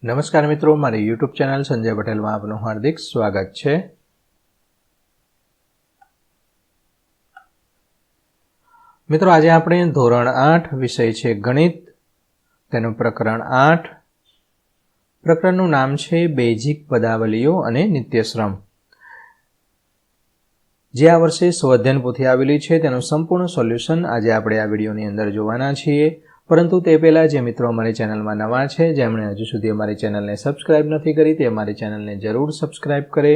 નમસ્કાર મિત્રો, મારી યુટ્યુબ ચેનલ સંજય પટેલમાં આપનું હાર્દિક સ્વાગત છે। મિત્રો, આજે આપણે ધોરણ 8 વિષય છે ગણિત, તેનું પ્રકરણ 8। પ્રકરણનું નામ છે બેઝિક પદાવલીઓ અને નિત્યશ્રમ। જે આ વર્ષે સ્વાધ્યાયન પોથી આવેલી છે તેનું સંપૂર્ણ સોલ્યુશન આજે આપણે આ વિડીયોની અંદર જોવાના છીએ। પરંતુ તે પહેલાં જે મિત્રો અમારી ચેનલમાં નવા છે, જેમણે હજુ સુધી અમારી ચેનલને સબસ્ક્રાઇબ નથી કરી, તે અમારી ચેનલને જરૂર સબસ્ક્રાઇબ કરે,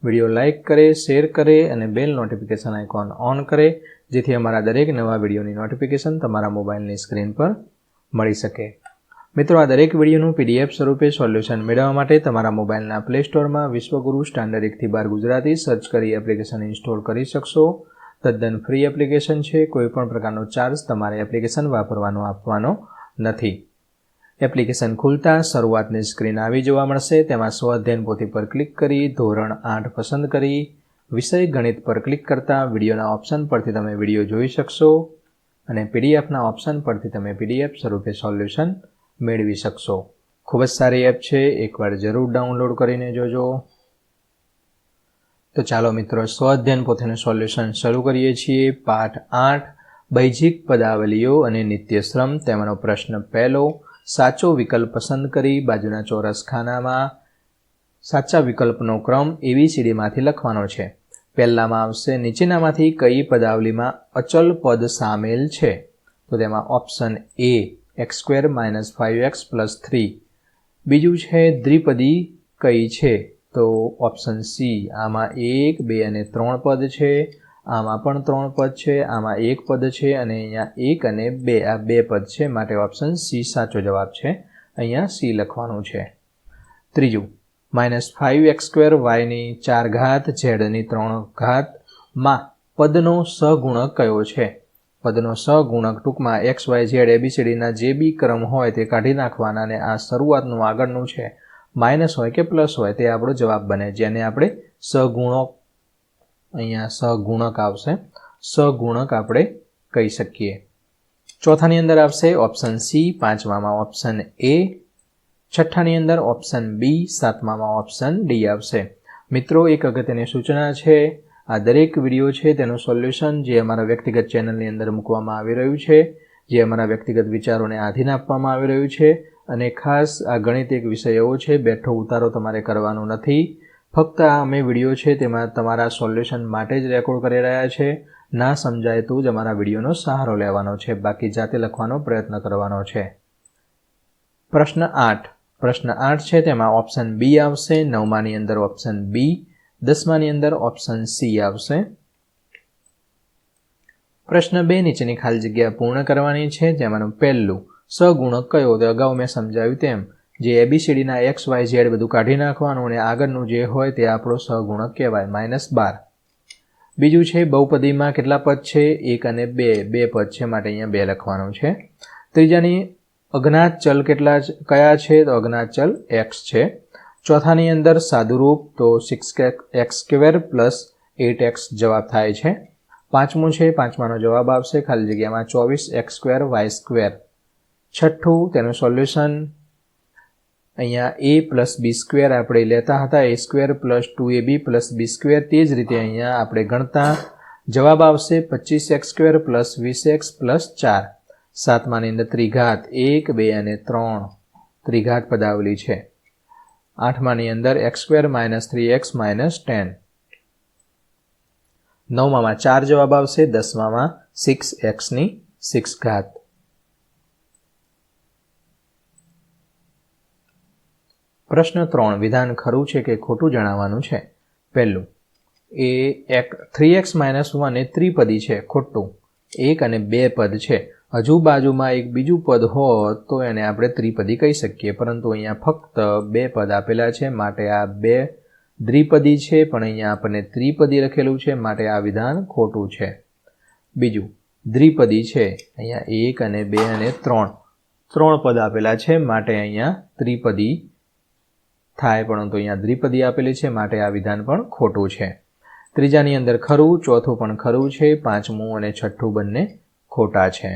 વિડીયો લાઇક કરે, શેર કરે અને બેલ નોટિફિકેશન આઇકોન ઓન કરે, જેથી અમારા દરેક નવા વિડીયોની નોટિફિકેશન તમારા મોબાઈલની સ્ક્રીન પર મળી શકે। મિત્રો, આ દરેક વિડીયોનું PDF સ્વરૂપે સોલ્યુશન મેળવવા માટે તમારા મોબાઈલના પ્લે સ્ટોરમાં વિશ્વગુરુ સ્ટાન્ડર્ડ 1 થી 12 ગુજરાતી સર્ચ કરી એપ્લિકેશન ઇન્સ્ટોલ કરી શકશો। તદ્દન ફ્રી એપ્લિકેશન છે। કોઈપણ પ્રકારનો ચાર્જ તમારે એપ્લિકેશન વાપરવાનો આપવાનો નથી। એપ્લિકેશન ખુલતા શરૂઆતની સ્ક્રીન આવી જોવા મળશે। તેમાં સ્વાધ્યાયન પોથી પર ક્લિક કરી ધોરણ 8 પસંદ કરી વિષય ગણિત પર ક્લિક કરતા વિડીયોના ઓપ્શન પરથી તમે વિડીયો જોઈ શકશો અને પીડીએફના ઓપ્શન પરથી તમે PDF સ્વરૂપે સોલ્યુશન મેળવી શકશો। ખૂબ જ સારી એપ છે, એકવાર જરૂર ડાઉનલોડ કરીને જોજો। તો ચાલો મિત્રો, સ્વાધ્યાયન પોથીનું સોલ્યુશન શરૂ કરીએ છીએ। પાઠ 8 બેઝિક પદાવલીઓ અને નિત્યશ્રમ। તેમાંનો પ્રશ્ન પહેલો, સાચો વિકલ્પ પસંદ કરી બાજુના ચોરસ ખાનામાં સાચા વિકલ્પનો ક્રમ ABCDમાંથી લખવાનો છે। પહેલામાં આવશે નીચેનામાંથી કઈ પદાવલીમાં અચલ પદ સામેલ છે? તો તેમાં ઓપ્શન A x² - 5x + 3। બીજું છે દ્વિપદી કઈ છે? તો ઓપ્શન C, આમાં 1, 2 અને 3 પદ છે, આમાં પણ 3 પદ છે, આમાં 1 પદ છે અને અહીંયા 1 અને 2 આ 2 પદ છે, માટે ઓપ્શન C સાચો જવાબ છે। અહીંયા C લખવાનું છે। ત્રીજું, -5x² y ની 4 ઘાત z ની 3 ઘાત માં પદનો સહગુણક કયો છે? પદનો સહગુણક ટૂંકમાં x, y, z ABCDના જે બી ક્રમ હોય તે કાઢી નાખવાના અને આ શરૂઆતનું આગળનું છે માઇનસ હોય કે પ્લસ હોય તે આપણો જવાબ બને, જેને આપણે સહગુણક, અહીંયા સહગુણક આવશે, સહગુણક આપણે કહી શકીએ। ચોથાની અંદર આવશે ઓપ્શન C, પાંચમામાં ઓપ્શન A, છઠ્ઠાની અંદર ઓપ્શન B, સાતમામાં ઓપ્શન D આવશે। મિત્રો, એક અગત્યની સૂચના છે, આ દરેક વિડીયો છે તેનું સોલ્યુશન જે અમારા વ્યક્તિગત ચેનલની અંદર મૂકવામાં આવી રહ્યું છે, જે અમારા વ્યક્તિગત વિચારોને આધીન આપવામાં આવી રહ્યું છે। અને ખાસ આ ગણિત એક વિષય એવો છે, બેઠો ઉતારો તમારે કરવાનો નથી। ફક્ત આ અમે વિડીયો છે તેમાં તમારા સોલ્યુશન માટે જ રેકોર્ડ કરી રહ્યા છે। ના સમજાય તો જ અમારા વિડીયોનો સહારો લેવાનો છે, બાકી જાતે લખવાનો પ્રયત્ન કરવાનો છે। પ્રશ્ન 8 છે, તેમાં ઓપ્શન B આવશે, 9માની અંદર ઓપ્શન B, 10માની અંદર ઓપ્શન C આવશે। પ્રશ્ન 2, નીચેની ખાલી જગ્યા પૂર્ણ કરવાની છે। જેમાંનું પહેલું, સહગુણક કયો? તો અગાઉ મેં સમજાવ્યું તેમ જે ABCDના x, y, z બધું કાઢી નાખવાનું અને આગળનું જે હોય તે આપણો સહગુણક કહેવાય, -12। બીજું છે બહુપદીમાં કેટલા પદ છે? 1 અને 2, 2 પદ છે, માટે અહીંયા 2 લખવાનું છે। ત્રીજાની અજ્ઞાત ચલ કયા છે? તો અજ્ઞાત ચલ x છે। ચોથાની અંદર સાદુરૂપ, તો 6x² + 8x જવાબ થાય છે। પાંચમું છે, પાંચમાનો જવાબ આવશે ખાલી જગ્યામાં 24x² y²। છઠ્ઠું, તેનું સોલ્યુશન અહીંયા a + b² આપણે લેતા હતા, a² + 2ab + b², તે જ રીતે અહીંયા આપણે ગણતા જવાબ આવશે 25x² + 20x + 4। સાતમાની અંદર ત્રિઘાત 1, 2 અને 3 ત્રિઘાત પદાવલી છે। આઠમાની અંદર x² - 3x - 10। નવમામાં 4 જવાબ આવશે, 10મામાં 6x ની 6 ઘાત। પ્રશ્ન 3, વિધાન ખરું છે કે ખોટું જણાવવાનું છે। પહેલું, 3x - 1 એ ત્રિપદી છે, ખોટું। 1 અને 2 પદ છે, હજુ બાજુમાં એક બીજું પદ હોત તો એને આપણે ત્રિપદી કહી શકીએ, પરંતુ અહીંયા ફક્ત 2 પદ આપેલા છે, માટે આ 2 દ્વિપદી છે, પણ અહીંયા આપણને ત્રિપદી લખેલું છે, માટે આ વિધાન ખોટું છે। બીજું, દ્વિપદી છે, અહીંયા 1 અને 2 અને 3 પદ આપેલા છે, માટે અહીંયા ત્રિપદી થાય, પરંતુ અહીંયા દ્વિપદી આપેલી છે, માટે આ વિધાન પણ ખોટું છે। ત્રીજાની અંદર ખરું, ચોથું પણ ખરું છે, પાંચમું અને છઠ્ઠું બંને ખોટા છે।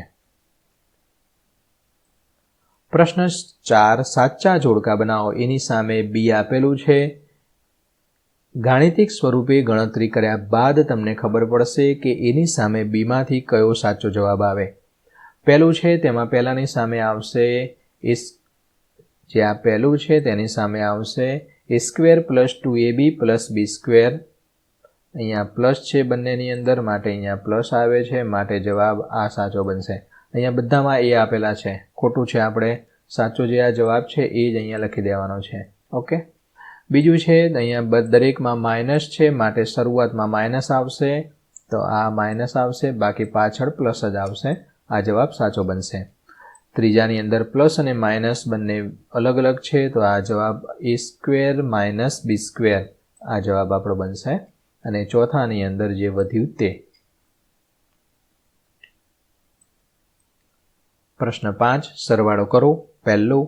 પ્રશ્ન 4 સાચા જોડકા બનાવો. એની સામે બી આપેલું છે. ગાણિતિક સ્વરૂપે ગણતરી કર્યા બાદ તમને ખબર પડશે કે એની સામે બીમાંથી કયો સાચો જવાબ આવે. પહેલું છે તેમાં પહેલાની સામે આવશે જે આ પહેલું છે તેની સામે આવશે a² + 2ab + b². અહીંયા પ્લસ છે બંનેની અંદર, માટે અહીંયા પ્લસ આવે છે, માટે જવાબ આ સાચો બનશે. અહીંયા બધામાં એ આપેલા છે, ખોટું છે. આપણે સાચો જે આ જવાબ છે એ જ અહીંયા લખી દેવાનો છે. ઓકે. બીજું છે અહીંયા દરેકમાં માઇનસ છે, માટે શરૂઆતમાં માઇનસ આવશે, તો આ માઇનસ આવશે, બાકી પાછળ પ્લસ જ આવશે. આ જવાબ સાચો બનશે. ત્રીજાની અંદર પ્લસ અને માઇનસ બંને અલગ અલગ છે, તો આ જવાબ a² - b². આ જવાબ આપણો બનશે. અને ચોથાની અંદર જે વધ્યું તે. પ્રશ્ન 5 સરવાળો કરો. પહેલું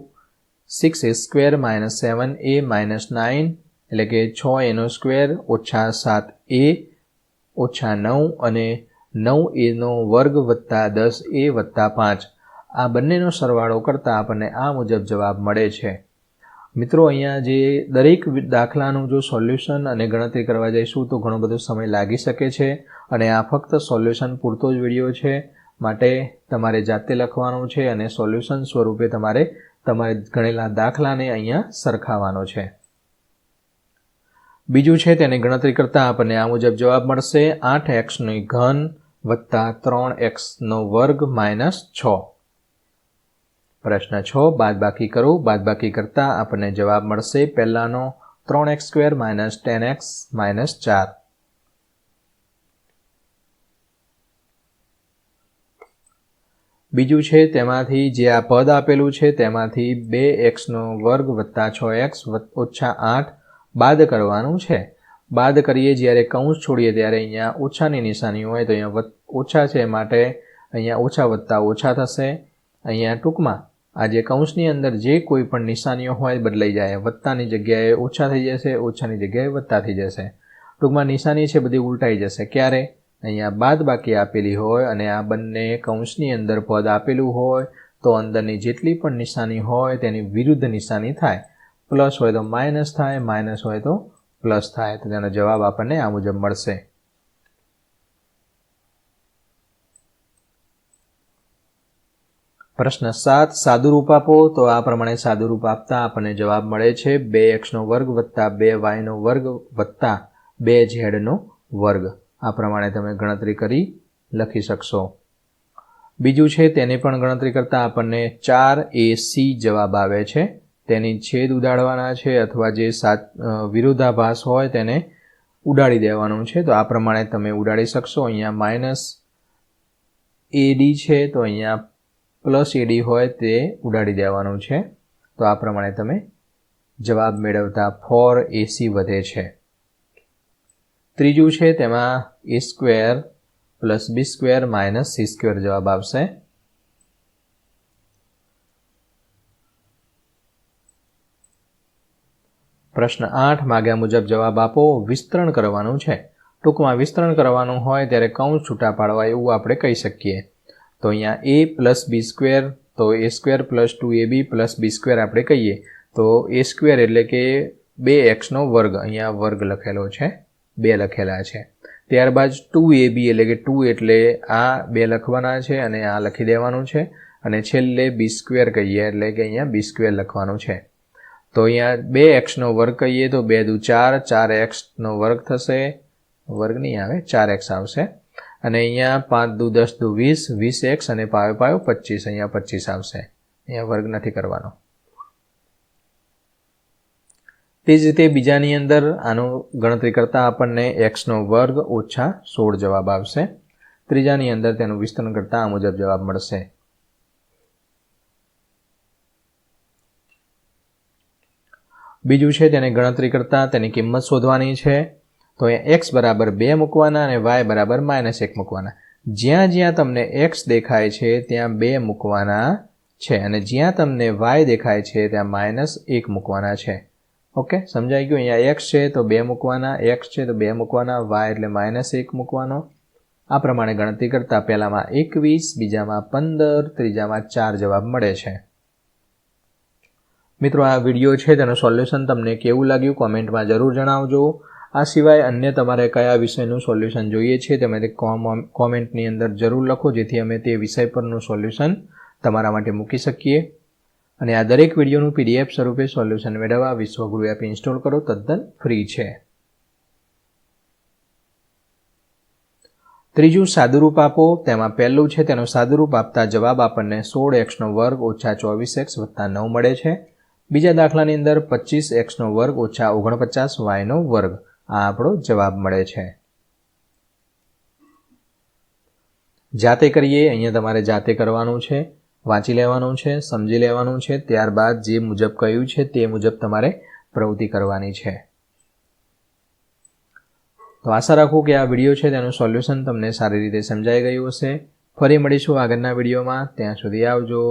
6a² - 7a - 9 એટલે કે 6a² - 7a - 9 અને 9a² + 10a + 5. આ બંનેનો સરવાળો કરતાં આપણને આ મુજબ જવાબ મળે છે. મિત્રો, અહીંયા જે દરેક દાખલાનું જો સોલ્યુશન અને ગણતરી કરવા જઈશું તો ઘણો બધો સમય લાગી શકે છે, અને આ ફક્ત સોલ્યુશન પૂરતો જ વિડીયો છે. માટે તમારે જાતે લખવાનું છે અને સોલ્યુશન સ્વરૂપે તમારે ગણેલા દાખલાને અહીંયા સરખાવવાનો છે. બીજું છે તેને ગણતરી કરતાં આપણને આ મુજબ જવાબ મળશે 8x³ + 3x² - 6. પ્રશ્ન 6 બાદબાકી કરો. બાદબાકી કરતાં આપણને જવાબ મળશે પહેલાનો 3x² - 10x - 4. બીજું છે તેમાંથી જે આ પદ આપેલું છે તેમાંથી 2x² + 6x - 8 બાદ કરવાનું છે. બાદ કરીએ જ્યારે કૌંસ છોડીએ ત્યારે અહીંયા ઓછાની નિશાની હોય, તો અહીંયા ઓછા છે, માટે અહીંયા ઓછા વત્તા ઓછા થશે. અહીંયા ટૂંકમાં આ જે કૌંસની અંદર જે કોઈ પણ નિશાનીઓ હોય બદલાઈ જાય. વત્તાની જગ્યાએ ઓછા થઈ જશે, ઓછાની જગ્યાએ વત્તા થઈ જશે. ટૂંકમાં નિશાની છે બધી ઉલટાઈ જશે. ક્યારે? અહીંયા બાદબાકી આપેલી હોય અને આ બંને કૌંસની અંદર પદ આપેલું હોય તો અંદરની જેટલી પણ નિશાની હોય તેની વિરુદ્ધ નિશાની થાય. પ્લસ હોય તો માઇનસ થાય, માઇનસ હોય તો પ્લસ થાય. તો તેનો જવાબ આપણને આ મુજબ મળશે. પ્રશ્ન 7 સાદુરૂપ આપો. તો આ પ્રમાણે સાદુરૂપ આપતા આપણને જવાબ મળે છે 2x² + 2y² + 2z². આ પ્રમાણે તમે ગણતરી કરી લખી શકશો. બીજું છે તેને પણ ગણતરી કરતાં આપણને 4ac જવાબ આવે છે. તેની છેદ ઉડાડવાના છે, અથવા જે વિરોધાભાસ હોય તેને ઉડાડી દેવાનું છે. તો આ પ્રમાણે તમે ઉડાડી શકશો. અહીંયા -ad છે, તો અહીંયા +ad હોય તે ઉડાડી દેવાનું છે. તો આ પ્રમાણે તમે જવાબ મેળવતા 4ac વધે છે. ત્રીજું છે તેમાં a² + b² - c² જવાબ આવશે. પ્રશ્ન 8 માગ્યા મુજબ જવાબ આપો. વિસ્તરણ કરવાનું છે. ટૂંકમાં વિસ્તરણ કરવાનું હોય ત્યારે કૌંસ છૂટા પાડવા એવું આપણે કહી શકીએ. તો અહીંયા a + b², તો a² + 2ab + b² આપણે કહીએ તો a² એટલે કે 2x². અહીંયા વર્ગ લખેલો છે, 2 લખેલા છે. ત્યારબાદ 2ab એટલે કે 2 એટલે આ 2 લખવાના છે અને આ લખી દેવાનું છે. અને છેલ્લે b² કહીએ એટલે કે અહીંયા b² લખવાનું છે. તો અહીંયા 2x² કહીએ તો 2 × 4, 4x² થશે. વર્ગ નહીં આવે, 4x આવશે. અને અહીંયા 5 × 10 = 20, 20x અને 5 × 5 = 25. અહીંયા 25 આવશે. અહીંયા વર્ગ નથી કરવાનો. તે જ રીતે બીજાની અંદર આનું ગણતરી કરતાં આપણને x² - 16 જવાબ આવશે. ત્રીજાની અંદર તેનું વિસ્તરણ કરતાં આ મુજબ જવાબ મળશે. બીજું છે તેને ગણતરી કરતાં તેની કિંમત શોધવાની છે. તો અહીંયા x = 2 મૂકવાના અને y = -1 મૂકવાના. જ્યાં જ્યાં તમને x દેખાય છે ત્યાં 2 મૂકવાના છે, અને જ્યાં તમને y દેખાય છે ત્યાં -1 મૂકવાના છે. ઓકે, સમજાઈ ગયું? અહીંયા x છે તો 2 મૂકવાના, x છે તો 2 મૂકવાના, y એટલે -1 મૂકવાનો. આ પ્રમાણે ગણતરી કરતાં પહેલામાં 21, બીજામાં 15, ત્રીજામાં 4 જવાબ મળે છે. મિત્રો, આ વિડીયો છે તેનું સોલ્યુશન તમને કેવું લાગ્યું કોમેન્ટમાં જરૂર જણાવજો. આ સિવાય અન્ય તમારે કયા વિષયનું સોલ્યુશન જોઈએ છે તે મારે કોમેન્ટની અંદર જરૂર લખો, જેથી અમે તે વિષય પરનું સોલ્યુશન તમારા માટે મૂકી શકીએ. અને આ દરેક વિડીયોનું PDF સ્વરૂપે સોલ્યુશન મેળવવા વિશ્વગુરુ એપ ઇન્સ્ટોલ કરો, તદ્દન ફ્રી છે. ત્રીજું સાદુરૂપ આપો. તેમાં પહેલું છે તેનું સાદુરૂપ આપતા જવાબ આપણને 16x² - 24x + 9 મળે છે. બીજા દાખલાની અંદર 25x² - 49y², આ આપણો જવાબ મળે છે. જાતે કરીએ. અહીંયા તમારે જાતે કરવાનું છે, વાંચી લેવાનું છે, સમજી લેવાનું છે, ત્યારબાદ જે મુજબ કહ્યું છે તે મુજબ તમારે પ્રવૃત્તિ કરવાની છે. તો આશા રાખું કે આ વિડીયો છે તેનું સોલ્યુશન તમને સારી રીતે સમજાઈ ગયું હશે. ફરી મળીશું આગળના વિડીયોમાં. ત્યાં સુધી આવજો.